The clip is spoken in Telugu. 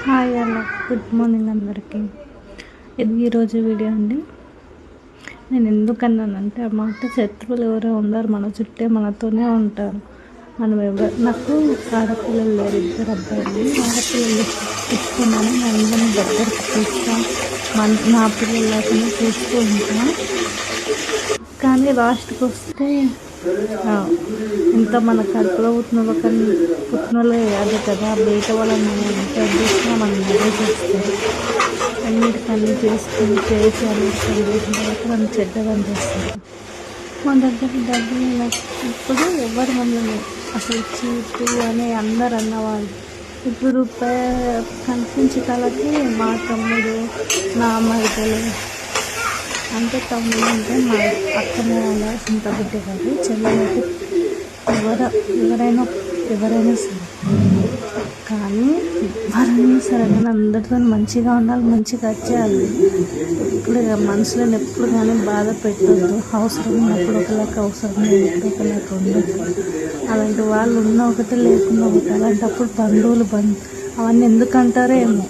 హాయ్ అలా గుడ్ మార్నింగ్ అందరికీ. ఇది ఈరోజు వీడియో అండి. నేను ఎందుకన్నానంటే అన్నమాట, శత్రువులు ఎవరో ఉండరు, మన చుట్టే మనతోనే ఉంటారు. నాకు ఆడపిల్లలు లేరు, 2 అబ్బాయిలు. ఆడపిల్లలు ఇస్తున్నాను, నా అందరినీ దగ్గరికి తీస్తాను, నా పిల్లలకి చూస్తూ ఉంటాను. కానీ లాస్ట్కి వస్తే ఇంత మన కడుపులో పుట్టినోళ్ళే కాదు కదా, బయట వాళ్ళని ఎంత చేసినా మనం అదే చేస్తాం. అన్నిటికన్నీ చేసుకొని చేసి అన్నిటికీ చేసిన తర్వాత మనం చెడ్డగా చేస్తారు. మన దగ్గర డబ్బులు ఇప్పుడు ఎవరు మమ్మల్ని అసలు చీపు అని అందరు అన్నవాళ్ళు. ఇప్పుడు రూపాయి కనిపించే కాలకి మా తమ్ముడు, నా మరిదలు, అంటే తమ్ముడు అంటే మా అక్కనే వాళ్ళ సొంత బిడ్డ కాదు, చెల్లెలకి ఎవరైనా సరే. కానీ ఎవరైనా సరే కానీ అందరితో మంచిగా ఉండాలి, మంచిగా వచ్చేయాలి. ఇప్పుడు మనుషులను ఎప్పుడు కానీ బాధ పెట్టద్దు. అవసరం ఉన్నప్పుడు ఒకలాగా, అవసరం లేనప్పుడు ఒకలాగా ఉండదు. అలాంటి వాళ్ళు ఉన్న ఒకటి లేకుండా ఒకటి. అలాంటప్పుడు బంధువులు అవన్నీ ఎందుకంటారో ఏమో.